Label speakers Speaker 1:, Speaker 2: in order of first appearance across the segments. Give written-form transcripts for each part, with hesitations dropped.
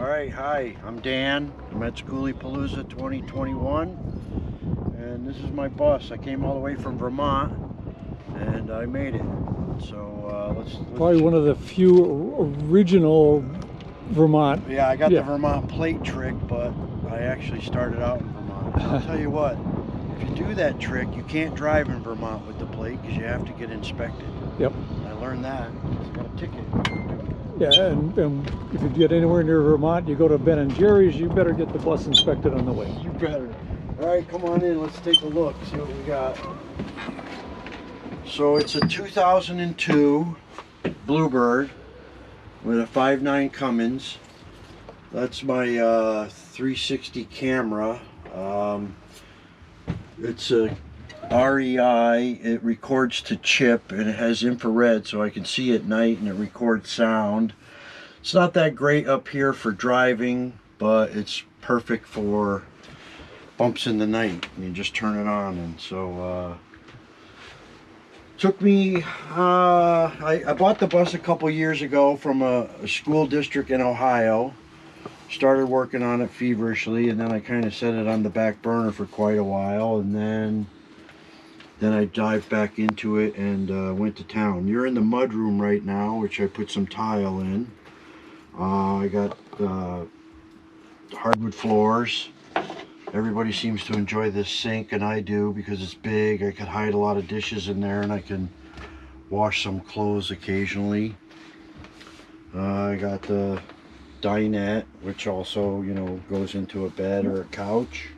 Speaker 1: Alright, hi, I'm Dan. I'm at Skoolies 2021, and this is my bus. I came all the way from Vermont, and I made it. So let's
Speaker 2: Probably one of the few original Vermont.
Speaker 1: Yeah, I got the Vermont plate trick, but I actually started out in Vermont. And I'll tell you what, if you do that trick, you can't drive in Vermont with the plate because you have to get inspected.
Speaker 2: Yep.
Speaker 1: I learned that. I got a ticket.
Speaker 2: Yeah, and if you get anywhere near Vermont, you go to Ben and Jerry's, you better get the bus inspected on the way.
Speaker 1: You better. All right, come on in. Let's take a look, see what we got. So it's a 2002 Bluebird with a 5.9 Cummins. That's my 360 camera. It's a REI. It records to chip, and it has infrared, so I can see at night, and it records sound. It's not that great up here for driving, but it's perfect for bumps in the night. You just turn it on, and so took me, I bought the bus a couple years ago from a school district in Ohio. Started working on it feverishly, and then I kind of set it on the back burner for quite a while, and then I dived back into it and went to town. You're in the mud room right now, which I put some tile in. I got hardwood floors. Everybody seems to enjoy this sink, and I do because it's big. I could hide a lot of dishes in there, and I can wash some clothes occasionally. I got the dinette, which also, you know, goes into a bed or a couch.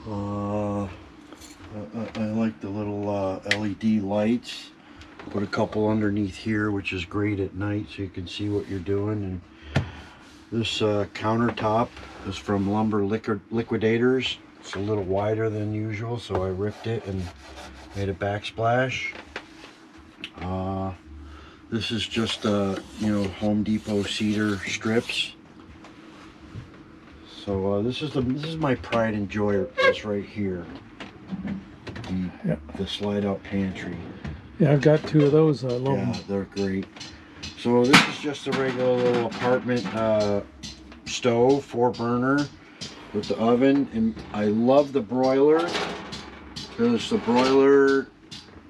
Speaker 1: I like the little LED lights. Put a couple underneath here, which is great at night, so you can see what you're doing. And this countertop is from Lumber Liquidators. It's a little wider than usual, so I ripped it and made a backsplash. This is just you know, Home Depot cedar strips. So this is my pride and joy. This right here, the slide out pantry.
Speaker 2: Yeah, I've got two of those. I love them.
Speaker 1: Yeah, they're great. So this is just a regular little apartment stove, 4-burner with the oven, and I love the broiler because the broiler,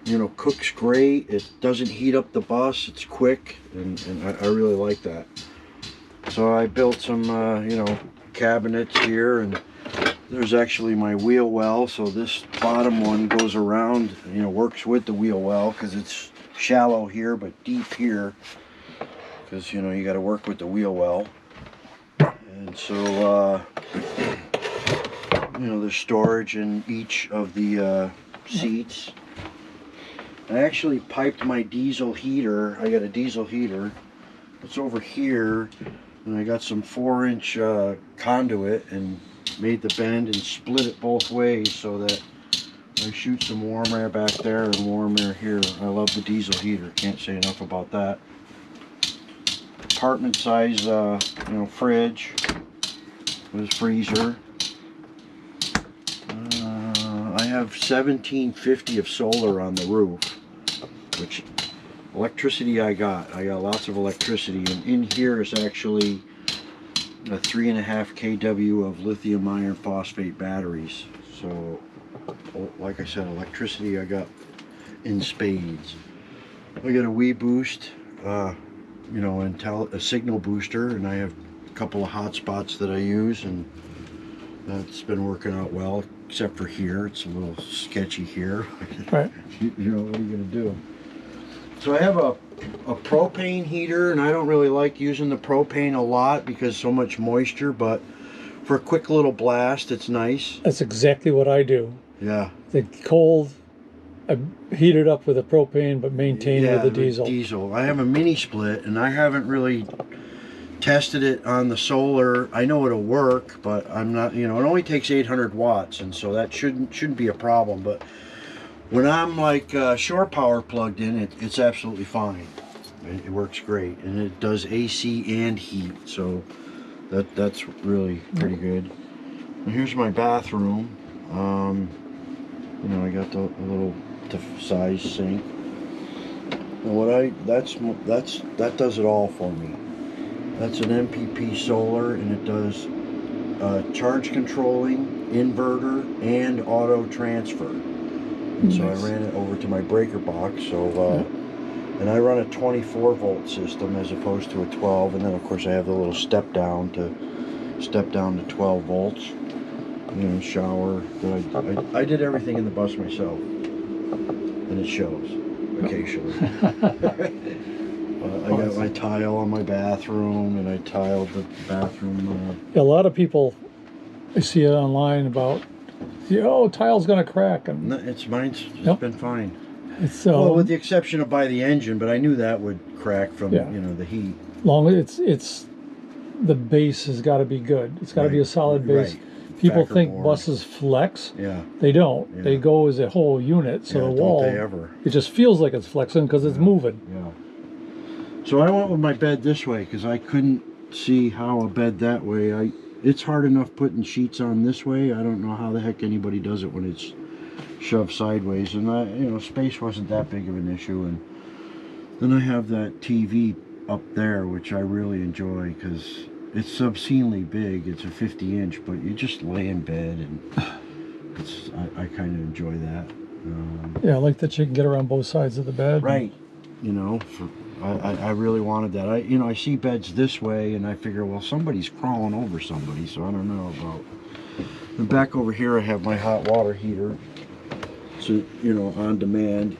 Speaker 1: you know, cooks great. It doesn't heat up the bus. It's quick, and I really like that. So I built some, you know, cabinets here, and there's actually my wheel well. So this bottom one goes around, you know, works with the wheel well because it's shallow here but deep here, because, you know, you got to work with the wheel well. And so you know, there's storage in each of the seats. I actually piped my diesel heater. I got a diesel heater. It's over here, and I got some 4-inch conduit and made the bend and split it both ways so that I shoot some warm air back there and warm air here. I love the diesel heater. Can't say enough about that. Apartment size, you know, fridge with freezer. I have 1750 of solar on the roof, which electricity I got lots of electricity, and in here is actually a 3.5 kW of lithium iron phosphate batteries. So like I said, electricity I got in spades. I got a Wii Boost, you know, a signal booster, and I have a couple of hotspots that I use, and that's been working out well, except for here. It's a little sketchy here.
Speaker 2: Right.
Speaker 1: You know, what are you going to do? So I have a propane heater, and I don't really like using the propane a lot because so much moisture, but for a quick little blast, it's nice.
Speaker 2: That's exactly what I do.
Speaker 1: Yeah.
Speaker 2: The cold, I heat it up with the propane, but maintain with the diesel.
Speaker 1: Diesel. I have a mini split, and I haven't really tested it on the solar. I know it'll work, but I'm not, you know, it only takes 800 watts, and so that shouldn't be a problem. But when I'm like shore power plugged in, it's absolutely fine. It works great, and it does AC and heat, so that's really pretty good. And here's my bathroom. You know, I got the little size sink. And that does it all for me. That's an MPP solar, and it does charge controlling, inverter, and auto transfer. And so I ran it over to my breaker box. So, and I run a 24 volt system as opposed to a 12. And then of course I have the little step down to 12 volts. You know, shower. I did everything in the bus myself, and it shows occasionally. I got my tile on my bathroom, and I tiled the bathroom.
Speaker 2: A lot of people, I see it online about, oh, tile's gonna crack, and
Speaker 1: Mine's been fine.
Speaker 2: It's
Speaker 1: well, with the exception of by the engine, but I knew that would crack from you know, the heat.
Speaker 2: Long it's the base has got to be good. It's got to be a solid base.
Speaker 1: Right.
Speaker 2: People
Speaker 1: Backer
Speaker 2: think
Speaker 1: board.
Speaker 2: buses flex.
Speaker 1: Yeah.
Speaker 2: They don't.
Speaker 1: Yeah.
Speaker 2: They go as a whole unit. So the wall,
Speaker 1: don't they ever.
Speaker 2: it just feels like it's flexing because it's moving.
Speaker 1: Yeah. So I went with my bed this way because I couldn't see how a bed that way. It's hard enough putting sheets on this way. I don't know how the heck anybody does it when it's shoved sideways. And you know, space wasn't that big of an issue. And then I have that TV up there, which I really enjoy because it's obscenely big. It's a 50-inch, but you just lay in bed, and I kind of enjoy that.
Speaker 2: Yeah, I like that you can get around both sides of the bed.
Speaker 1: Right. You know, I really wanted that. I see beds this way, and I figure, well, somebody's crawling over somebody, so I don't know about. And back over here, I have my hot water heater. So, you know, on demand.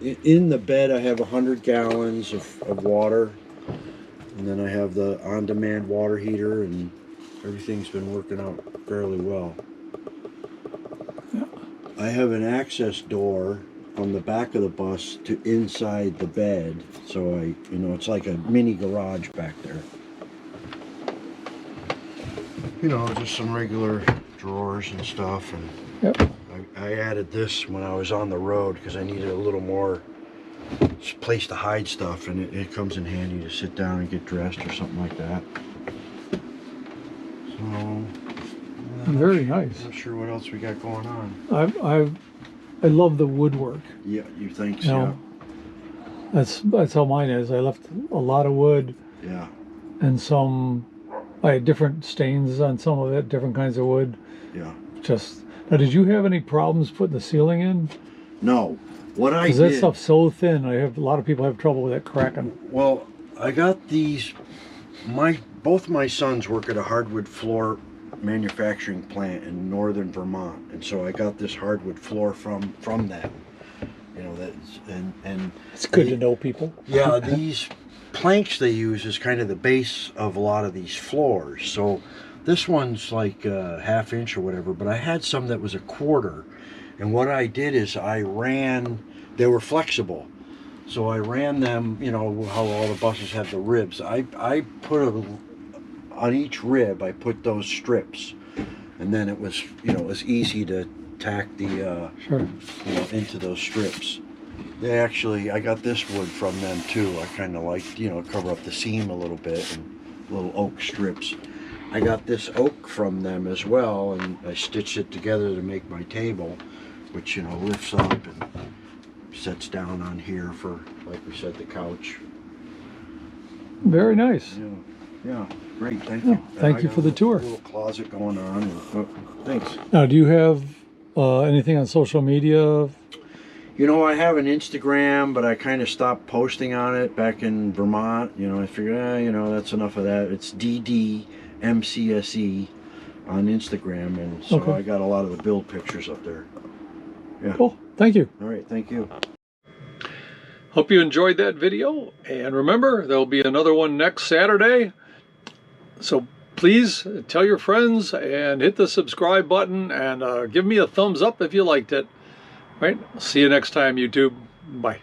Speaker 1: In the bed, I have 100 gallons of water. And then I have the on-demand water heater, and everything's been working out fairly well.
Speaker 2: Yeah.
Speaker 1: I have an access door from the back of the bus to inside the bed, so you know, it's like a mini garage back there. You know, just some regular drawers and stuff, and
Speaker 2: Yep.
Speaker 1: I added this when I was on the road because I needed a little more place to hide stuff, and it comes in handy to sit down and get dressed or something like that. So
Speaker 2: Very nice.
Speaker 1: Not sure what else we got going on.
Speaker 2: I love the woodwork.
Speaker 1: Yeah, you think
Speaker 2: You
Speaker 1: so?
Speaker 2: know, that's how mine is. I left a lot of wood,
Speaker 1: Yeah.
Speaker 2: and I had different stains on some of it, different kinds of wood.
Speaker 1: Yeah.
Speaker 2: Just now, did you have any problems putting the ceiling in?
Speaker 1: No. What I
Speaker 2: Because
Speaker 1: did.
Speaker 2: that stuff's so thin. A lot of people have trouble with it cracking.
Speaker 1: Well, I got these. Both my sons work at a hardwood floor manufacturing plant in northern Vermont, and so I got this hardwood floor from them. You know, and
Speaker 2: It's good to know people.
Speaker 1: Yeah, these planks they use is kind of the base of a lot of these floors. So this one's like a ½ inch or whatever, but I had some that was a quarter. And what I did is they were flexible. So I ran them, you know, how all the buses have the ribs. I put on each rib, I put those strips. And then it was, you know, it was easy to tack the,
Speaker 2: Sure.
Speaker 1: you know, into those strips. I got this wood from them too. I kind of liked, you know, cover up the seam a little bit, and little oak strips. I got this oak from them as well, and I stitched it together to make my table, which, you know, lifts up and sets down on here for, like we said, the couch.
Speaker 2: Very nice.
Speaker 1: Yeah, great, thank you.
Speaker 2: Thank you for the tour.
Speaker 1: A little closet going on. Thanks.
Speaker 2: Now, do you have anything on social media?
Speaker 1: You know, I have an Instagram, but I kind of stopped posting on it back in Vermont. You know, I figured, you know, that's enough of that. It's DDMCSE on Instagram, and so
Speaker 2: Okay.
Speaker 1: I got a lot of the build pictures up there. Yeah.
Speaker 2: Cool. Thank you.
Speaker 1: All right, thank you.
Speaker 2: Hope you enjoyed that video. And remember, there'll be another one next Saturday. So please tell your friends and hit the subscribe button, and give me a thumbs up if you liked it. Right? See you next time, YouTube. Bye.